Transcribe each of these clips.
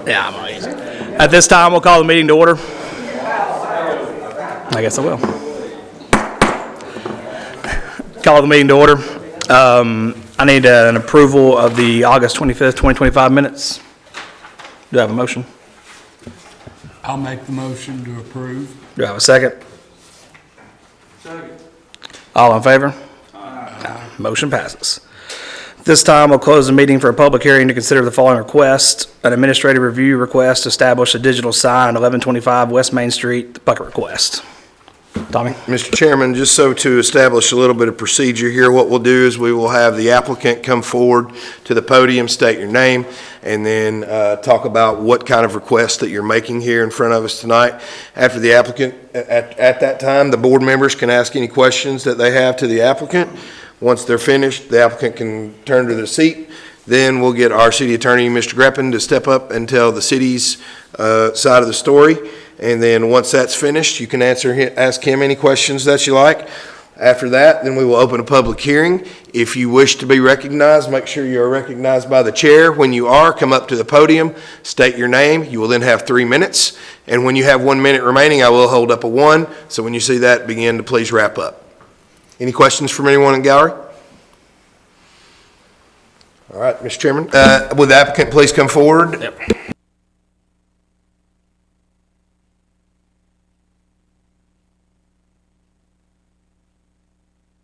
Yeah, I'm all easy. At this time, we'll call the meeting to order. I guess I will. Call the meeting to order. I need an approval of the August 25th, 2025 minutes. Do I have a motion? I'll make the motion to approve. Do I have a second? Second. All in favor? Aye. Motion passes. This time, we'll close the meeting for a public hearing to consider the following request: an administrative review request to establish a digital sign at 1125 West Main Street, the bucket request. Tommy? Mr. Chairman, just so to establish a little bit of procedure here, what we'll do is we will have the applicant come forward to the podium, state your name, and then talk about what kind of request that you're making here in front of us tonight. After the applicant, at that time, the board members can ask any questions that they have to the applicant. Once they're finished, the applicant can turn to their seat. Then we'll get our city attorney, Mr. Greppin, to step up and tell the city's side of the story. And then once that's finished, you can ask him any questions that you like. After that, then we will open a public hearing. If you wish to be recognized, make sure you are recognized by the chair. When you are, come up to the podium, state your name. You will then have 3 minutes. And when you have 1 minute remaining, I will hold up a 1. So when you see that, begin to please wrap up. Any questions from anyone in gallery? All right, Mr. Chairman, would the applicant please come forward? Yep.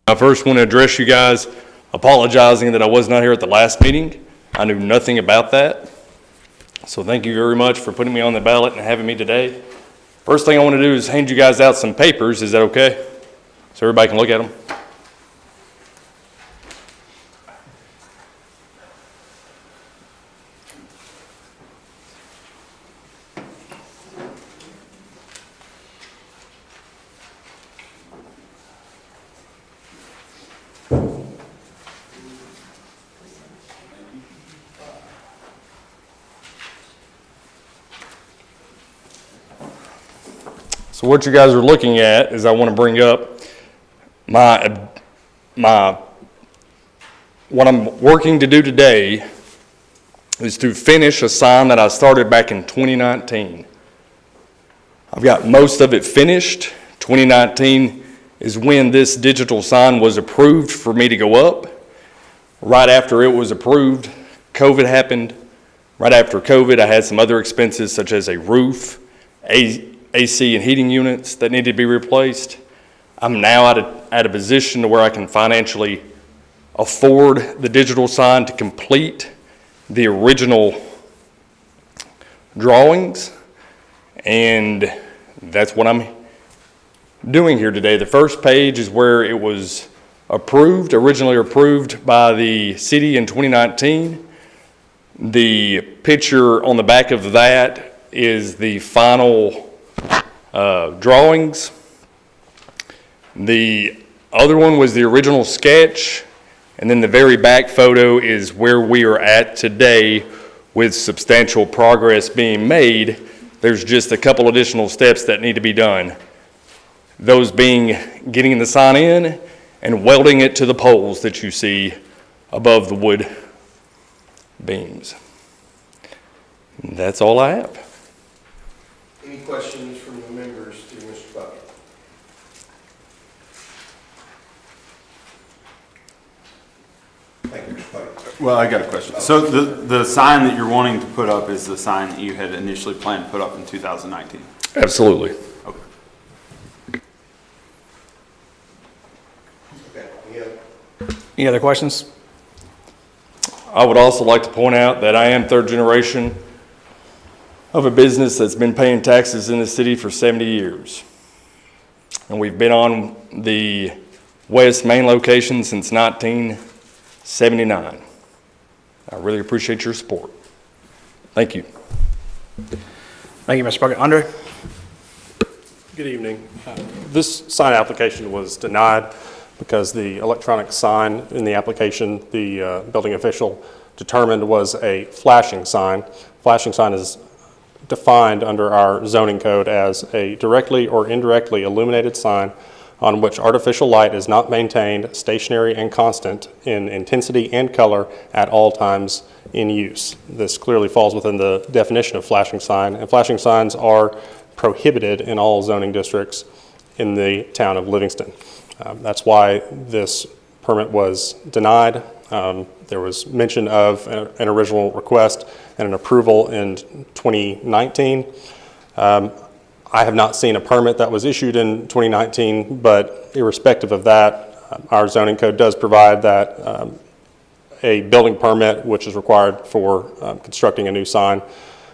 I first want to address you guys apologizing that I was not here at the last meeting. I knew nothing about that. So thank you very much for putting me on the ballot and having me today. First thing I want to do is hand you guys out some papers. Is that okay? So everybody can look at them. So what you guys are looking at is I want to bring up what I'm working to do today is to finish a sign that I started back in 2019. I've got most of it finished. 2019 is when this digital sign was approved for me to go up. Right after it was approved, COVID happened. Right after COVID, I had some other expenses such as a roof, AC and heating units that need to be replaced. I'm now at a position to where I can financially afford the digital sign to complete the original drawings, and that's what I'm doing here today. The first page is where it was originally approved by the city in 2019. The picture on the back of that is the final drawings. The other one was the original sketch, and then the very back photo is where we are at today with substantial progress being made. There's just a couple additional steps that need to be done. Those being getting the sign in and welding it to the poles that you see above the wood beams. And that's all I have. Any questions from the members to Mr. Bucket? Thank you, Mr. Bucket. Well, I got a question. So the sign that you're wanting to put up is the sign that you had initially planned to put up in 2019? Absolutely. Okay. Any other questions? I would also like to point out that I am third generation of a business that's been paying taxes in the city for 70 years. And we've been on the West Main location since 1979. I really appreciate your support. Thank you. Thank you, Mr. Bucket. Andre? Good evening. This sign application was denied because the electronic sign in the application, the building official determined was a flashing sign. Flashing sign is defined under our zoning code as a directly or indirectly illuminated sign on which artificial light is not maintained stationary and constant in intensity and color at all times in use. This clearly falls within the definition of flashing sign, and flashing signs are prohibited in all zoning districts in the town of Livingston. That's why this permit was denied. There was mention of an original request and an approval in 2019. I have not seen a permit that was issued in 2019, but irrespective of that, our zoning code does provide that a building permit, which is required for constructing a new sign,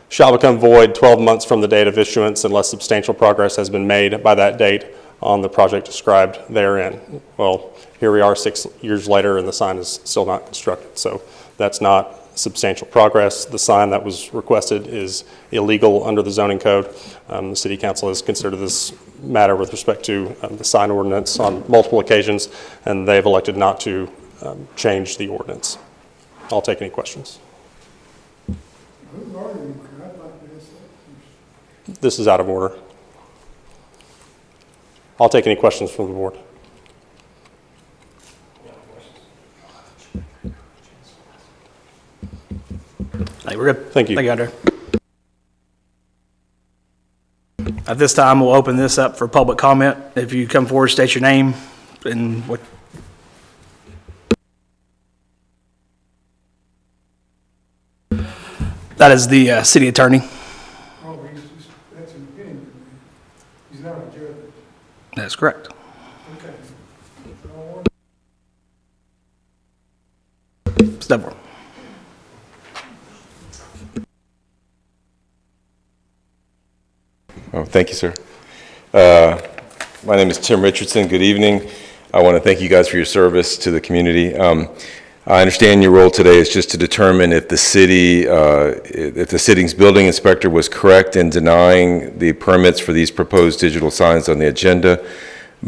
shall become void 12 months from the date of issuance unless substantial progress has been made by that date on the project described therein. Well, here we are 6 years later and the sign is still not constructed, so that's not substantial progress. The sign that was requested is illegal under the zoning code. The City Council has considered this matter with respect to the sign ordinance on multiple occasions, and they've elected not to change the ordinance. I'll take any questions. This is out of order. I'll take any questions from the board. Hey, we're good. Thank you. Thank you, Andrew. At this time, we'll open this up for public comment. If you come forward, state your name and what. That is the city attorney. Oh, that's an opinion. He's not a judge. That's correct. Okay. Step forward. Oh, thank you, sir. My name is Tim Richardson. Good evening. I want to thank you guys for your service to the community. I understand your role today is just to determine if the city, if the city's building inspector was correct in denying the permits for these proposed digital signs on the agenda.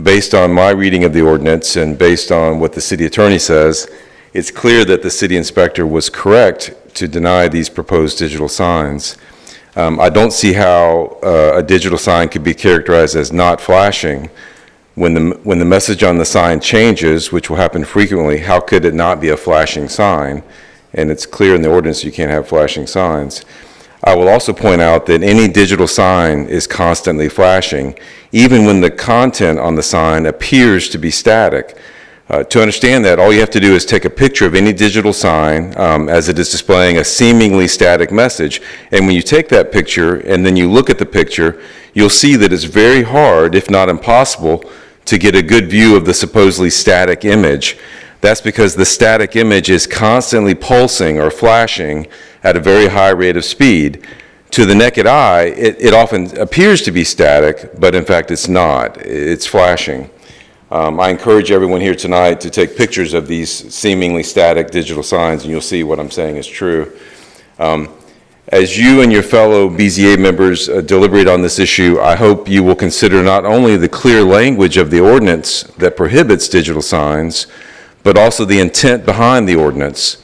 Based on my reading of the ordinance and based on what the city attorney says, it's clear that the city inspector was correct to deny these proposed digital signs. I don't see how a digital sign could be characterized as not flashing. When the message on the sign changes, which will happen frequently, how could it not be a flashing sign? And it's clear in the ordinance you can't have flashing signs. I will also point out that any digital sign is constantly flashing, even when the content on the sign appears to be static. To understand that, all you have to do is take a picture of any digital sign as it is displaying a seemingly static message. And when you take that picture and then you look at the picture, you'll see that it's very hard, if not impossible, to get a good view of the supposedly static image. That's because the static image is constantly pulsing or flashing at a very high rate of speed. To the naked eye, it often appears to be static, but in fact it's not. It's flashing. I encourage everyone here tonight to take pictures of these seemingly static digital signs, and you'll see what I'm saying is true. As you and your fellow BZA members deliberate on this issue, I hope you will consider not only the clear language of the ordinance that prohibits digital signs, but also the intent behind the ordinance.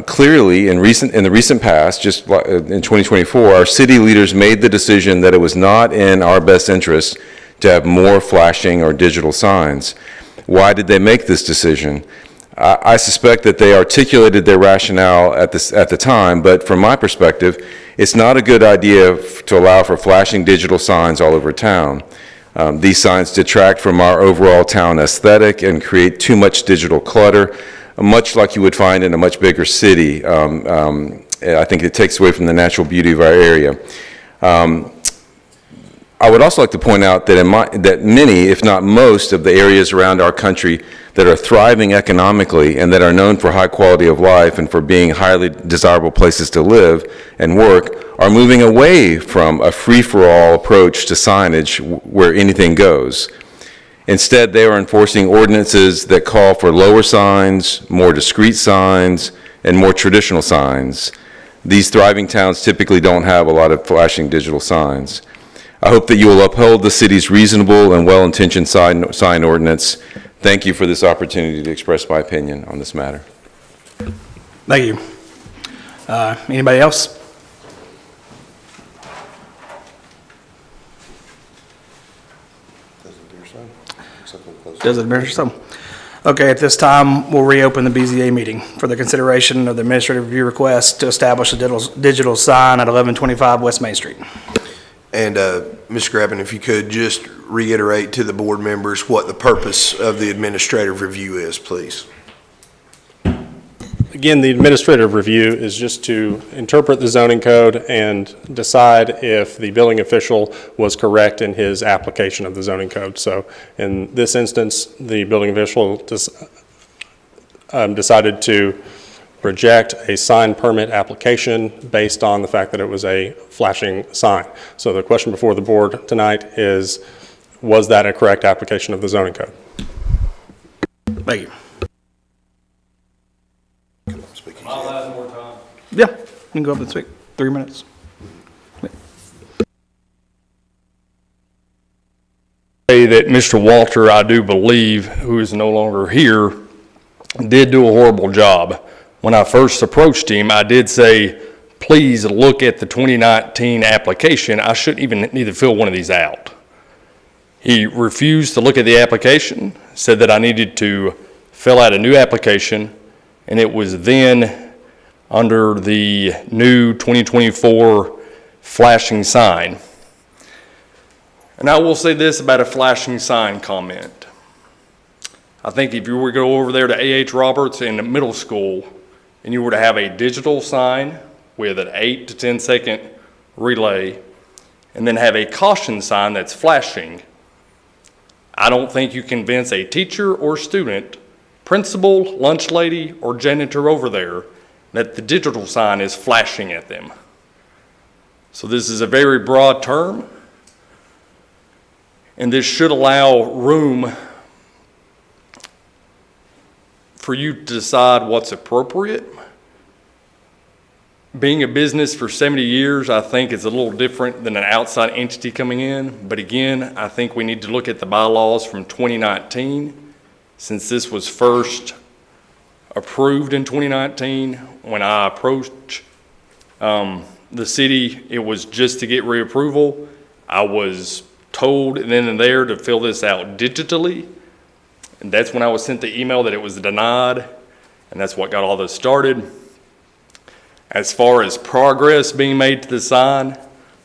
Clearly, in the recent past, just in 2024, our city leaders made the decision that it was not in our best interest to have more flashing or digital signs. Why did they make this decision? I suspect that they articulated their rationale at the time, but from my perspective, it's not a good idea to allow for flashing digital signs all over town. These signs detract from our overall town aesthetic and create too much digital clutter, much like you would find in a much bigger city. I think it takes away from the natural beauty of our area. I would also like to point out that that many, if not most, of the areas around our country that are thriving economically and that are known for high quality of life and for being highly desirable places to live and work are moving away from a free-for-all approach to signage where anything goes. Instead, they are enforcing ordinances that call for lower signs, more discreet signs, and more traditional signs. These thriving towns typically don't have a lot of flashing digital signs. I hope that you will uphold the city's reasonable and well-intentioned sign ordinance. Thank you for this opportunity to express my opinion on this matter. Thank you. Anybody else? Does it, Administrator? So, okay, at this time, we'll reopen the BZA meeting for the consideration of the administrative review request to establish a digital sign at 1125 West Main Street. And, Ms. Graben, if you could just reiterate to the board members what the purpose of the administrative review is, please. Again, the administrative review is just to interpret the zoning code and decide if the building official was correct in his application of the zoning code. So in this instance, the building official decided to reject a sign permit application based on the fact that it was a flashing sign. So the question before the board tonight is, was that a correct application of the zoning code? Thank you. I'll have more time. Yeah, you can go up and speak. 3 minutes. Say that Mr. Walter, I do believe, who is no longer here, did do a horrible job. When I first approached him, I did say, please look at the 2019 application. I shouldn't even need to fill one of these out. He refused to look at the application, said that I needed to fill out a new application, and it was then under the new 2024 flashing sign. And I will say this about a flashing sign comment. I think if you were to go over there to A.H. Roberts in the middle school and you were to have a digital sign with an 8 to 10 second relay and then have a caution sign that's flashing, I don't think you convince a teacher or student, principal, lunch lady, or janitor over there that the digital sign is flashing at them. So this is a very broad term, and this should allow room for you to decide what's appropriate. Being a business for 70 years, I think is a little different than an outside entity coming in. But again, I think we need to look at the bylaws from 2019. Since this was first approved in 2019, when I approached the city, it was just to get reapproval. I was told then and there to fill this out digitally. And that's when I was sent the email that it was denied. And that's what got all this started. As far as progress being made to the sign,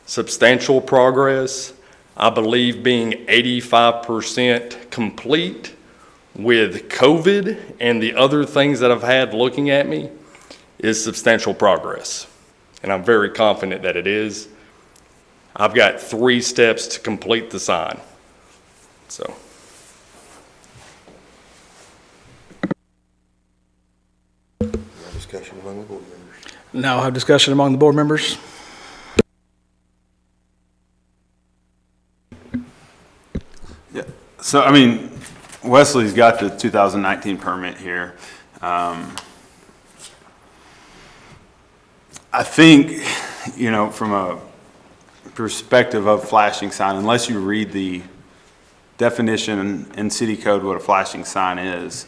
substantial progress, I believe being 85% complete with COVID and the other things that I've had looking at me is substantial progress. And I'm very confident that it is. I've got 3 steps to complete the sign. So. Discussion among the board members. Now I'll have discussion among the board members. Yeah. So, I mean, Wesley's got the 2019 permit here. I think, you know, from a perspective of flashing sign, unless you read the definition in city code what a flashing sign is,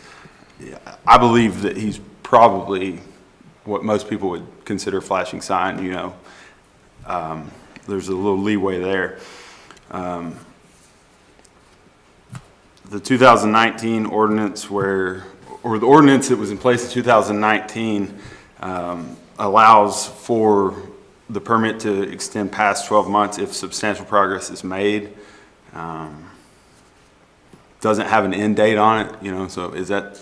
I believe that he's probably what most people would consider a flashing sign, you know. There's a little leeway there. The 2019 ordinance or the ordinance that was in place in 2019 allows for the permit to extend past 12 months if substantial progress is made. Doesn't have an end date on it, you know, so is that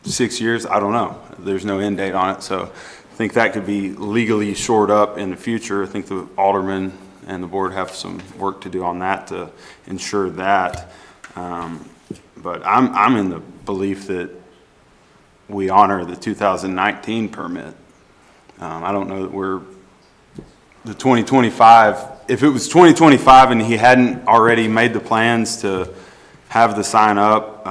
6 years? I don't know. There's no end date on it, so I think that could be legally shored up in the future. I think the alderman and the board have some work to do on that to ensure that. But I'm in the belief that we honor the 2019 permit. I don't know that we're the 2025. If it was 2025 and he hadn't already made the plans to have the sign up,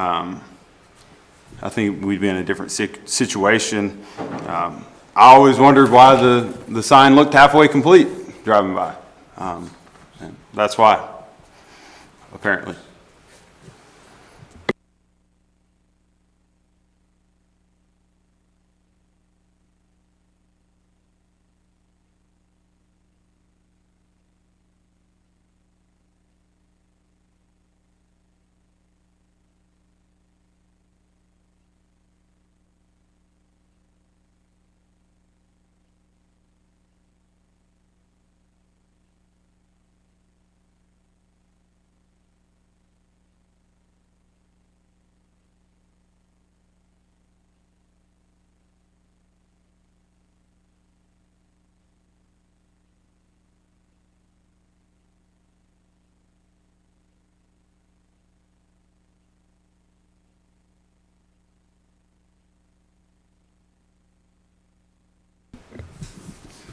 I think we'd be in a different situation. I always wondered why the sign looked halfway complete driving by. And that's why, apparently.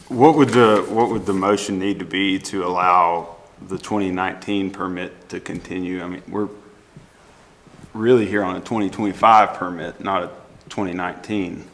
What would the motion need to be to allow the 2019 permit to continue? I mean, we're really here on a 2025 permit, not a 2019.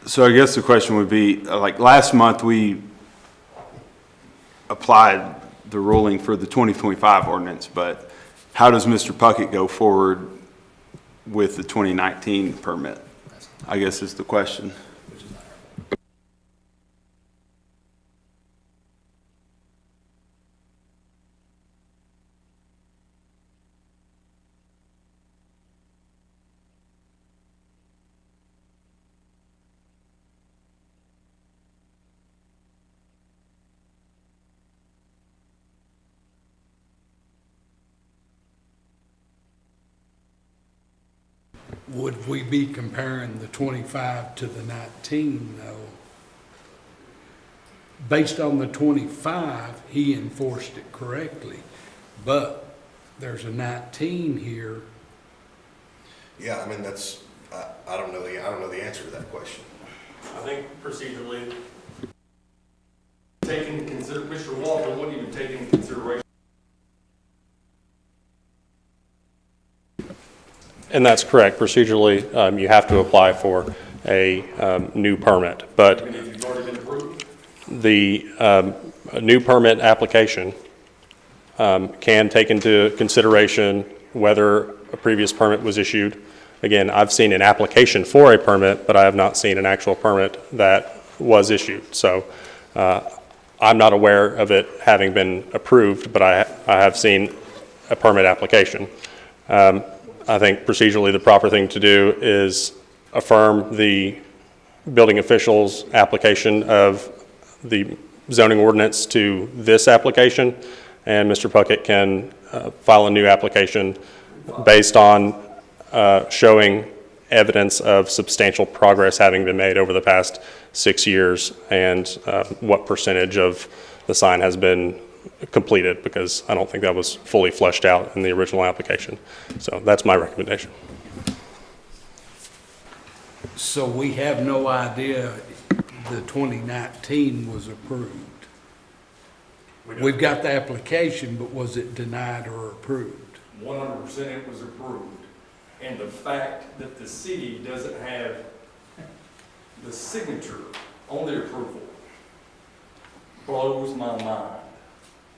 So I guess the question would be, like last month, we applied the ruling for the 2025 ordinance, but how does Mr. Puckett go forward with the 2019 permit? I guess is the question. Would we be comparing the 25 to the 19, though? Based on the 25, he enforced it correctly, but there's a 19 here. Yeah, I mean, that's, I don't know the answer to that question. I think procedurally, Mr. Walker wouldn't even take into consideration. And that's correct. Procedurally, you have to apply for a new permit, but Even if you've already been approved? the new permit application can take into consideration whether a previous permit was issued. Again, I've seen an application for a permit, but I have not seen an actual permit that was issued. So I'm not aware of it having been approved, but I have seen a permit application. I think procedurally the proper thing to do is affirm the building official's application of the zoning ordinance to this application, and Mr. Puckett can file a new application based on showing evidence of substantial progress having been made over the past 6 years and what percentage of the sign has been completed, because I don't think that was fully fleshed out in the original application. So that's my recommendation. So we have no idea the 2019 was approved. We've got the application, but was it denied or approved? 100% it was approved. And the fact that the city doesn't have the signature on the approval blows my mind.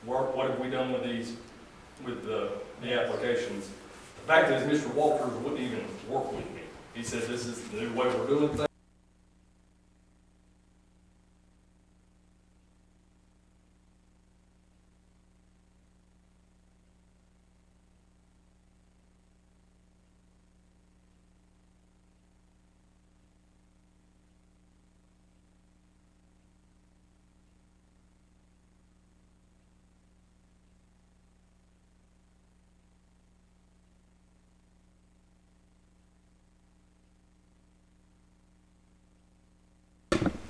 What have we done with these, with the applications? The fact is, Mr. Walters wouldn't even work with me. He said, this is the new way we're doing things.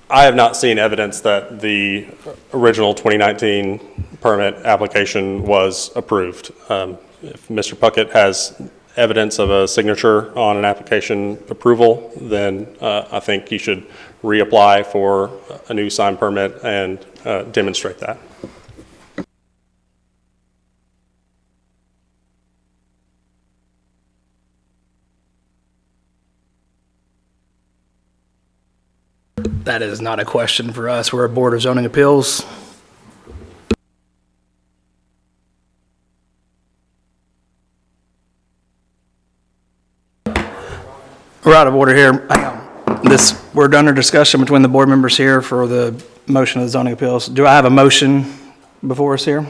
I have not seen evidence that the original 2019 permit application was approved. If Mr. Puckett has evidence of a signature on an application approval, then I think he should reapply for a new sign permit and demonstrate that. That is not a question for us. We're a Board of Zoning Appeals. We're out of order here. Hang on. We're under discussion between the board members here for the motion of the zoning appeals. Do I have a motion before us here?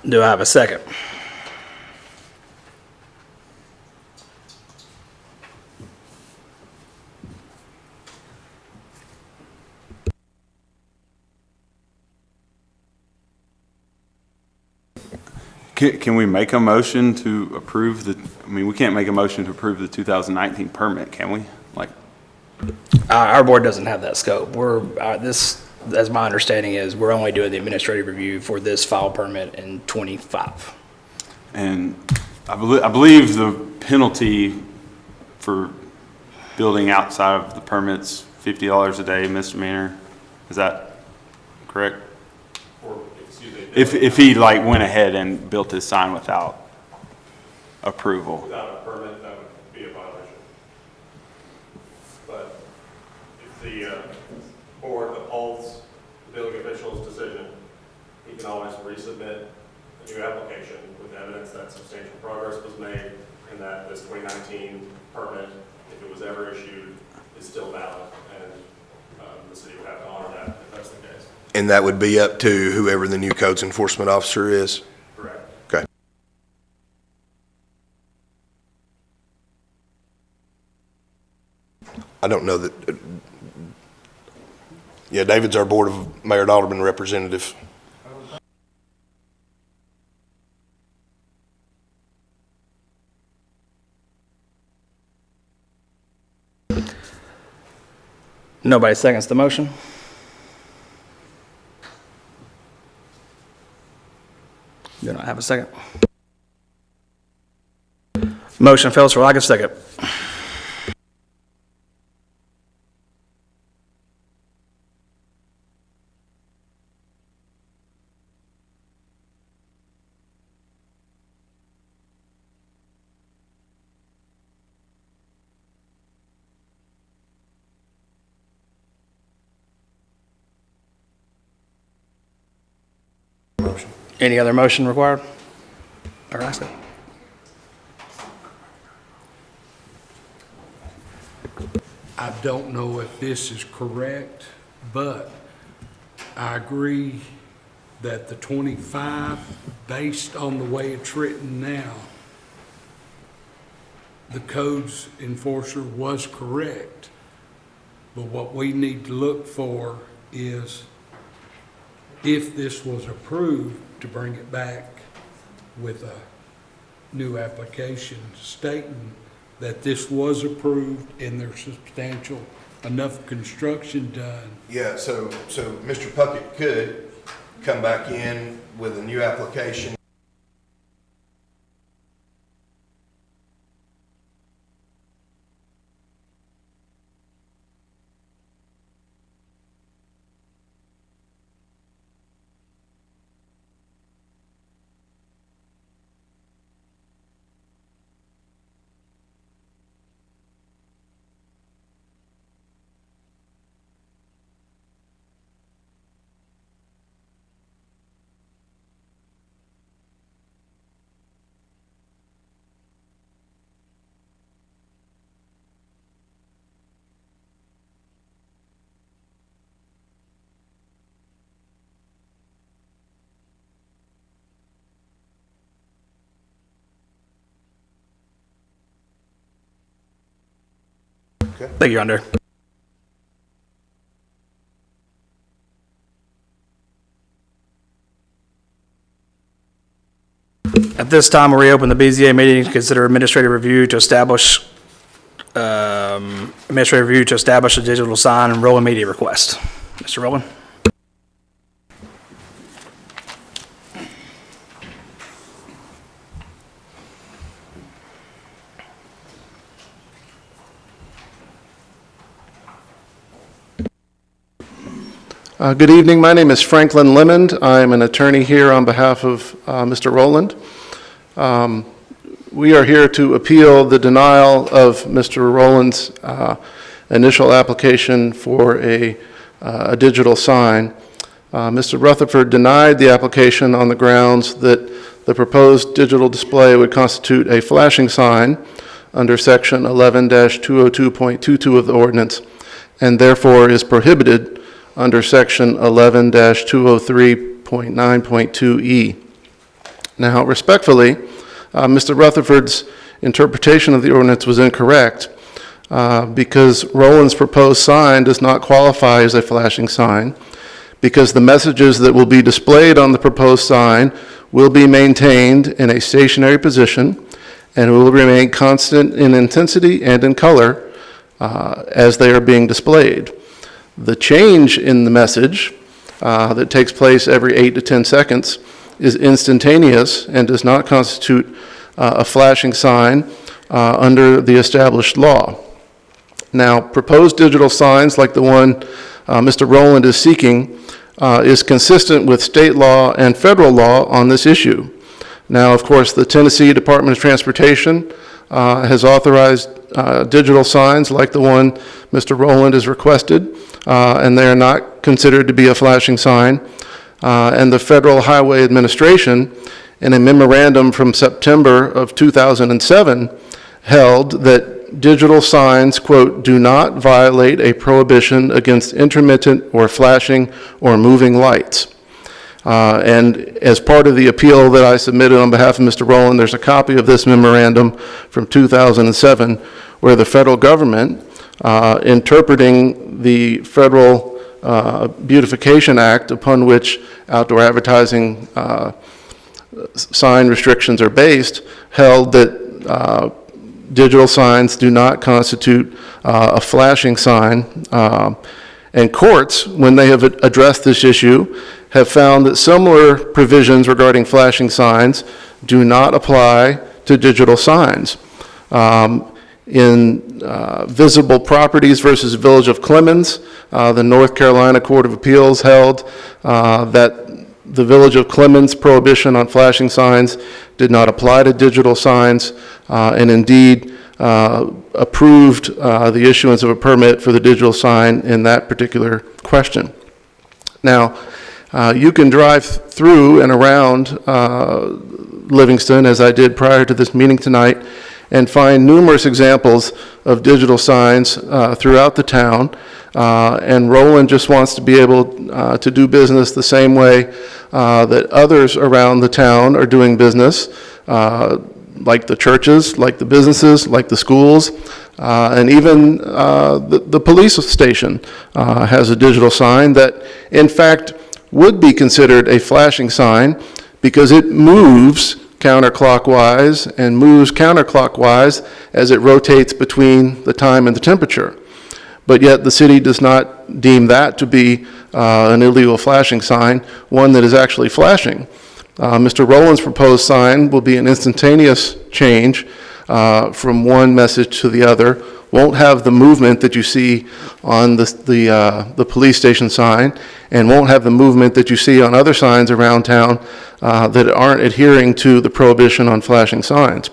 Do I have a second? Can we make a motion to approve the, I mean, we can't make a motion to approve the 2019 permit, can we? Like, Our board doesn't have that scope. This, as my understanding is, we're only doing the administrative review for this file permit in '25. and I believe the penalty for building outside of the permit's $50 a day misdemeanor. Is that correct? Or, excuse me, If he like went ahead and built his sign without approval. without a permit, that would be a violation. But if the board upholds the building official's decision, he can always resubmit a new application with evidence that substantial progress was made and that this 2019 permit, if it was ever issued, is still valid, and the city would have to honor that if that's the case. And that would be up to whoever the new codes enforcement officer is? Correct. Okay. I don't know that, yeah, David's our Board of Mayor and Alderman representative. Nobody seconds the motion? Do not have a second. Motion fails for lack of second. Any other motion required? Or ask it? I don't know if this is correct, but I agree that the 25, based on the way it's written now, the codes enforcer was correct. But what we need to look for is, if this was approved, to bring it back with a new application stating that this was approved and there's substantial enough construction done. Yeah, so Mr. Puckett could come back in with a new application. Thank you, Under. At this time, we'll reopen the BZA meeting to consider administrative review to establish a digital sign and rolling media request. Mr. Rowland? Good evening. My name is Franklin Lemond. I'm an attorney here on behalf of Mr. Rowland. We are here to appeal the denial of Mr. Rowland's initial application for a digital sign. Mr. Rutherford denied the application on the grounds that the proposed digital display would constitute a flashing sign under Section 11-202.22 of the ordinance, and therefore is prohibited under Section 11-203.9.2E. Now, respectfully, Mr. Rutherford's interpretation of the ordinance was incorrect because Roland's proposed sign does not qualify as a flashing sign, because the messages that will be displayed on the proposed sign will be maintained in a stationary position and will remain constant in intensity and in color as they are being displayed. The change in the message that takes place every 8 to 10 seconds is instantaneous and does not constitute a flashing sign under the established law. Now, proposed digital signs like the one Mr. Rowland is seeking is consistent with state law and federal law on this issue. Now, of course, the Tennessee Department of Transportation has authorized digital signs like the one Mr. Rowland has requested, and they are not considered to be a flashing sign. And the Federal Highway Administration, in a memorandum from September of 2007, held that digital signs, quote, do not violate a prohibition against intermittent or flashing or moving lights. And as part of the appeal that I submitted on behalf of Mr. Rowland, there's a copy of this memorandum from 2007 where the federal government, interpreting the Federal Beautification Act, upon which outdoor advertising sign restrictions are based, held that digital signs do not constitute a flashing sign. And courts, when they have addressed this issue, have found that similar provisions regarding flashing signs do not apply to digital signs. In Visible Properties versus Village of Clemens, the North Carolina Court of Appeals held that the Village of Clemens prohibition on flashing signs did not apply to digital signs, and indeed approved the issuance of a permit for the digital sign in that particular question. Now, you can drive through and around Livingston, as I did prior to this meeting tonight, and find numerous examples of digital signs throughout the town. And Roland just wants to be able to do business the same way that others around the town are doing business, like the churches, like the businesses, like the schools, and even the police station has a digital sign that, in fact, would be considered a flashing sign because it moves counterclockwise and moves counterclockwise as it rotates between the time and the temperature. But yet the city does not deem that to be an illegal flashing sign, one that is actually flashing. Mr. Rowland's proposed sign will be an instantaneous change from one message to the other, won't have the movement that you see on the police station sign, and won't have the movement that you see on other signs around town that aren't adhering to the prohibition on flashing signs.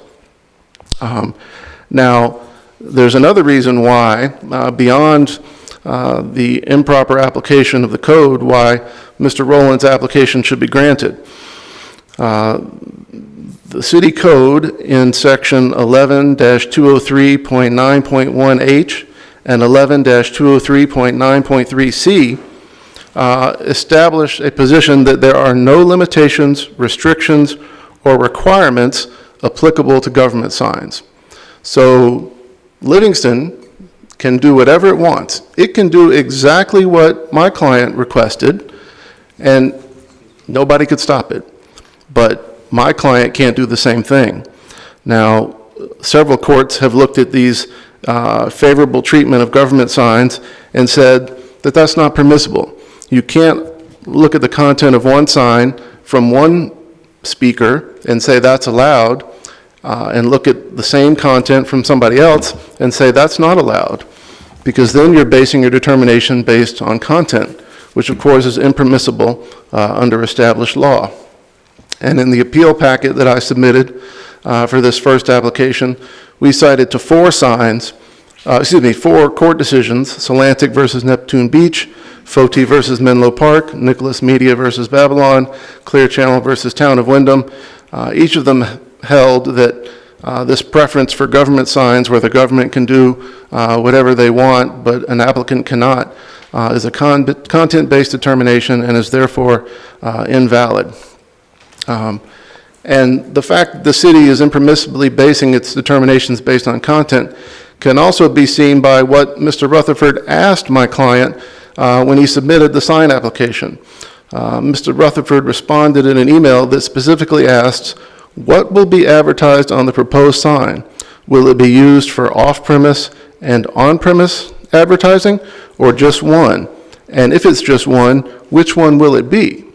Now, there's another reason why, beyond the improper application of the code, why Mr. Rowland's application should be granted. The city code in section 11-203.9.1H and 11-203.9.3C establish a position that there are no limitations, restrictions, or requirements applicable to government signs. So Livingston can do whatever it wants. It can do exactly what my client requested, and nobody could stop it. But my client can't do the same thing. Now, several courts have looked at these favorable treatment of government signs and said that that's not permissible. You can't look at the content of one sign from one speaker and say that's allowed, and look at the same content from somebody else and say that's not allowed, because then you're basing your determination based on content, which of course is impermissible under established law. And in the appeal packet that I submitted for this first application, we cited to four court decisions: Solantic versus Neptune Beach, Foti versus Menlo Park, Nicholas Media versus Babylon, Clear Channel versus Town of Wyndham. Each of them held that this preference for government signs, where the government can do whatever they want, but an applicant cannot, is a content-based determination and is therefore invalid. And the fact that the city is impermissibly basing its determinations based on content can also be seen by what Mr. Rutherford asked my client when he submitted the sign application. Mr. Rutherford responded in an email that specifically asks, what will be advertised on the proposed sign? Will it be used for off-premise and on-premise advertising, or just one? And if it's just one, which one will it be?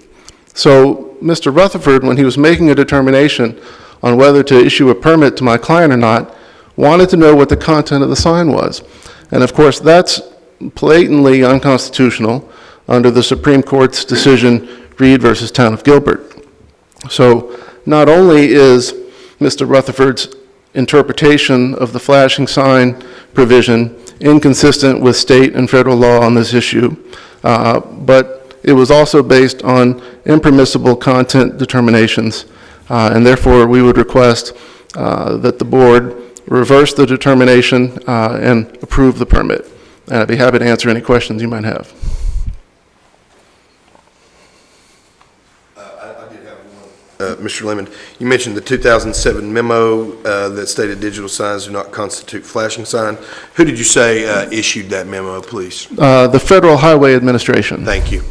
So Mr. Rutherford, when he was making a determination on whether to issue a permit to my client or not, wanted to know what the content of the sign was. And of course, that's blatantly unconstitutional under the Supreme Court's decision, Reed versus Town of Gilbert. So not only is Mr. Rutherford's interpretation of the flashing sign provision inconsistent with state and federal law on this issue, but it was also based on impermissible content determinations, and therefore we would request that the board reverse the determination and approve the permit. And I'd be happy to answer any questions you might have. I did have one. Mr. Lemon, you mentioned the 2007 memo that stated digital signs do not constitute flashing sign. Who did you say issued that memo, please? The Federal Highway Administration. Thank you.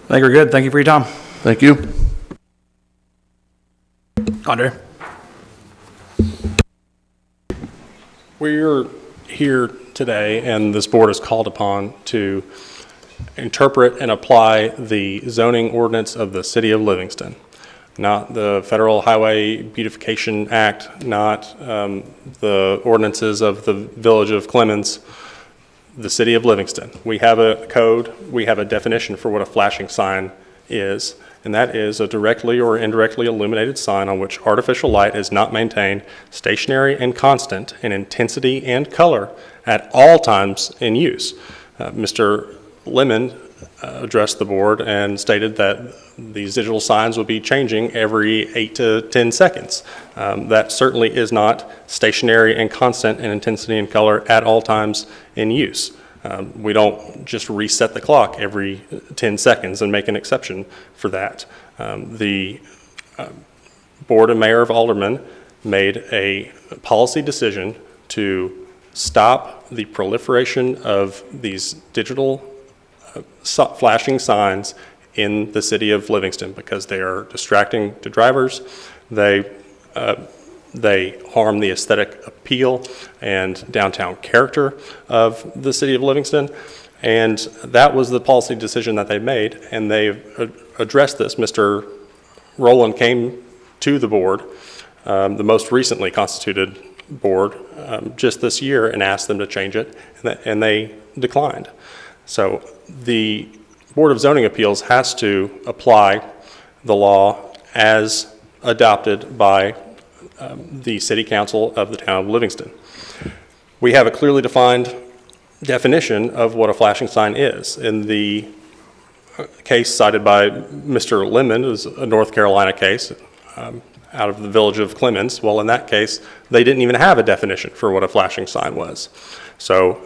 I think we're good. Thank you for your time. Thank you. Andre? We're here today, and this board is called upon to interpret and apply the zoning ordinance of the city of Livingston, not the Federal Highway Beautification Act, not the ordinances of the village of Clemens, the city of Livingston. We have a code, we have a definition for what a flashing sign is, and that is a directly or indirectly illuminated sign on which artificial light is not maintained stationary and constant in intensity and color at all times in use. Mr. Lemon addressed the board and stated that these digital signs would be changing every 8 to 10 seconds. That certainly is not stationary and constant in intensity and color at all times in use. We don't just reset the clock every 10 seconds and make an exception for that. The Board of Mayor of Aldermen made a policy decision to stop the proliferation of these digital flashing signs in the city of Livingston because they are distracting to drivers. They harm the aesthetic appeal and downtown character of the city of Livingston. And that was the policy decision that they made, and they've addressed this. Mr. Rowland came to the board, the most recently constituted board, just this year and asked them to change it, and they declined. So the Board of Zoning Appeals has to apply the law as adopted by the City Council of the town of Livingston. We have a clearly defined definition of what a flashing sign is. In the case cited by Mr. Lemon, it was a North Carolina case out of the village of Clemens. Well, in that case, they didn't even have a definition for what a flashing sign was. So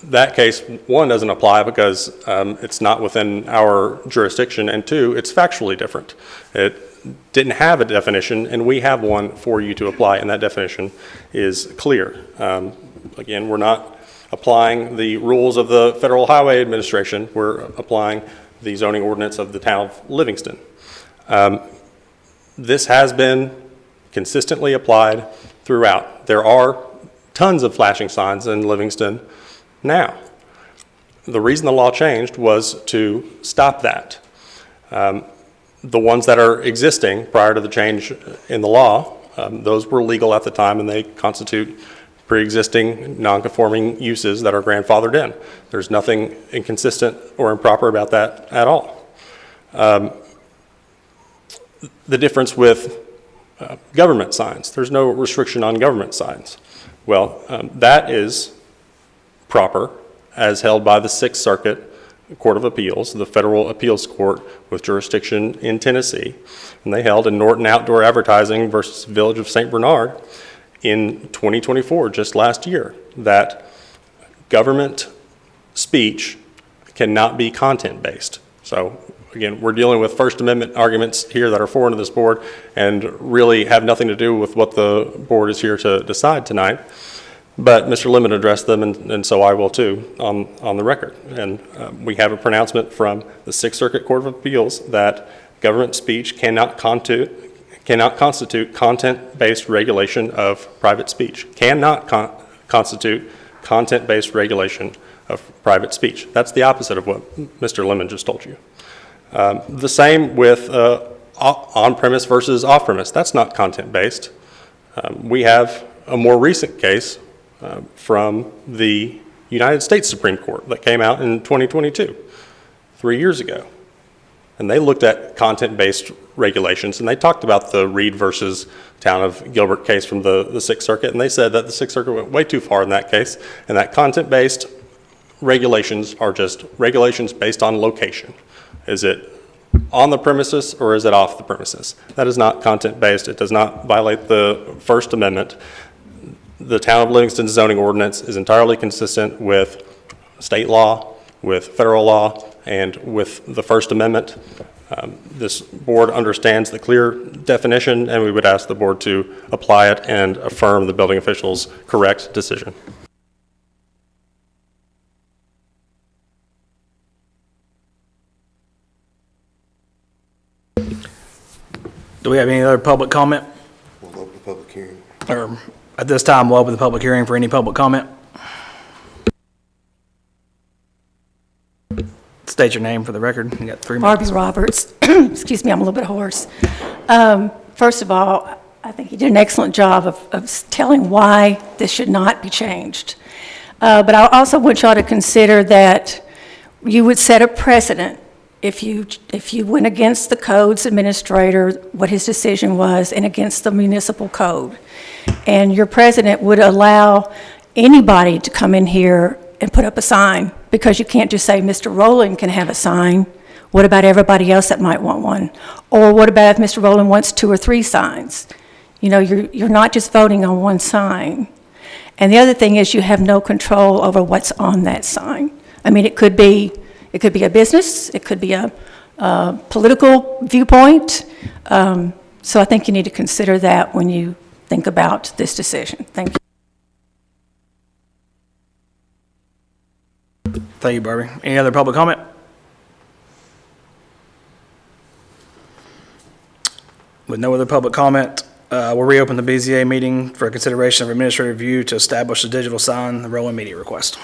that case, one, doesn't apply because it's not within our jurisdiction, and two, it's factually different. It didn't have a definition, and we have one for you to apply, and that definition is clear. Again, we're not applying the rules of the Federal Highway Administration. We're applying the zoning ordinance of the town of Livingston. This has been consistently applied throughout. There are tons of flashing signs in Livingston now. The reason the law changed was to stop that. The ones that are existing prior to the change in the law, those were legal at the time, and they constitute pre-existing non-conforming uses that are grandfathered in. There's nothing inconsistent or improper about that at all. The difference with government signs, there's no restriction on government signs. Well, that is proper as held by the Sixth Circuit Court of Appeals, the Federal Appeals Court with jurisdiction in Tennessee, and they held in Norton Outdoor Advertising versus Village of St. Bernard in 2024, just last year, that government speech cannot be content-based. So again, we're dealing with First Amendment arguments here that are foreign to this board and really have nothing to do with what the board is here to decide tonight. But Mr. Lemon addressed them, and so I will too, on the record. And we have a pronouncement from the Sixth Circuit Court of Appeals that government speech cannot constitute content-based regulation of private speech. Cannot constitute content-based regulation of private speech. That's the opposite of what Mr. Lemon just told you. The same with on-premise versus off-premise. That's not content-based. We have a more recent case from the United States Supreme Court that came out in 2022, 3 years ago. And they looked at content-based regulations, and they talked about the Reed versus Town of Gilbert case from the Sixth Circuit, and they said that the Sixth Circuit went way too far in that case, and that content-based regulations are just regulations based on location. Is it on the premises or is it off the premises? That is not content-based. It does not violate the First Amendment. The Town of Livingston's zoning ordinance is entirely consistent with state law, with federal law, and with the First Amendment. This board understands the clear definition, and we would ask the board to apply it and affirm the building official's correct decision. Do we have any other public comment? We'll open the public hearing. Or at this time, we'll open the public hearing for any public comment. State your name for the record. You got 3 minutes. Barbie Roberts. Excuse me, I'm a little bit hoarse. First of all, I think you did an excellent job of telling why this should not be changed. But I also want y'all to consider that you would set a precedent if you went against the codes administrator, what his decision was, and against the municipal code. And your president would allow anybody to come in here and put up a sign, because you can't just say Mr. Rowland can have a sign. What about everybody else that might want one? Or what about if Mr. Rowland wants 2 or 3 signs? You know, you're not just voting on one sign. And the other thing is you have no control over what's on that sign. I mean, it could be a business, it could be a political viewpoint. So I think you need to consider that when you think about this decision. Thank you. Thank you, Barbie. Any other public comment? With no other public comment, we'll reopen the BZA meeting for consideration of administrative review to establish a digital sign, the rolling media request.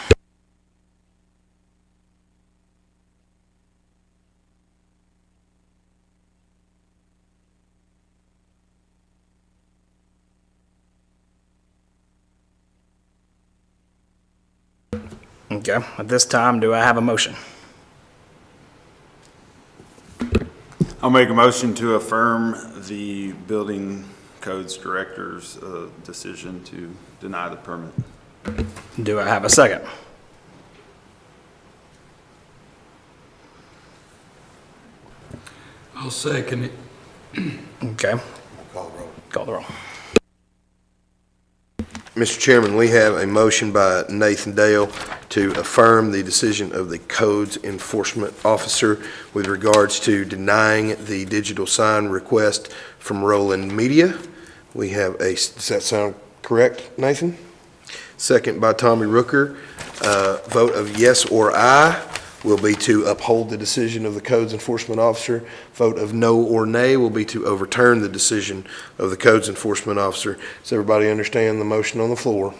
Okay, at this time, do I have a motion? I'll make a motion to affirm the building codes director's decision to deny the permit. Do I have a second? I'll second it. Okay, Call the roll. call the roll. Mr. Chairman, we have a motion by Nathan Dale to affirm the decision of the Codes Enforcement Officer with regards to denying the digital sign request from Roland Media. We have does that sound correct, Nathan? Second by Tommy Rooker. Vote of yes or aye will be to uphold the decision of the Codes Enforcement Officer. Vote of no or nay will be to overturn the decision of the Codes Enforcement Officer. Does everybody understand the motion on the floor?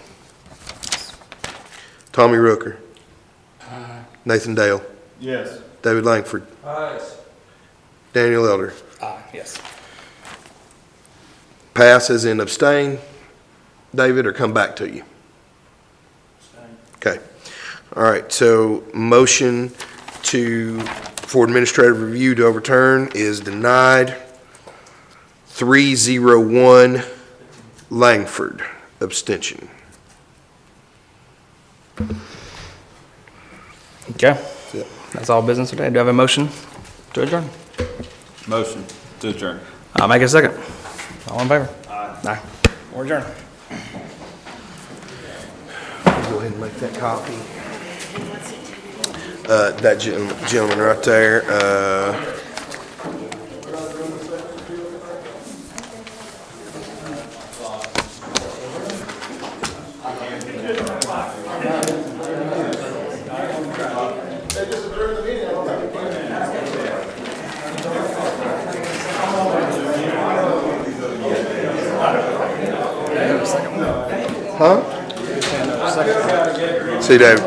Tommy Rooker. Aye. Nathan Dale. Yes. David Langford. Aye. Daniel Elder. Aye, yes. Pass as in abstain, David, or come back to you? Okay. All right, so motion for administrative review to overturn is denied. 301 Langford, abstention. Okay. That's all business today. Do I have a motion to adjourn? Motion to adjourn. I'll make a second. All in favor? Aye. We're adjourned. Go ahead and make that copy. That gentleman right there, See, Dave,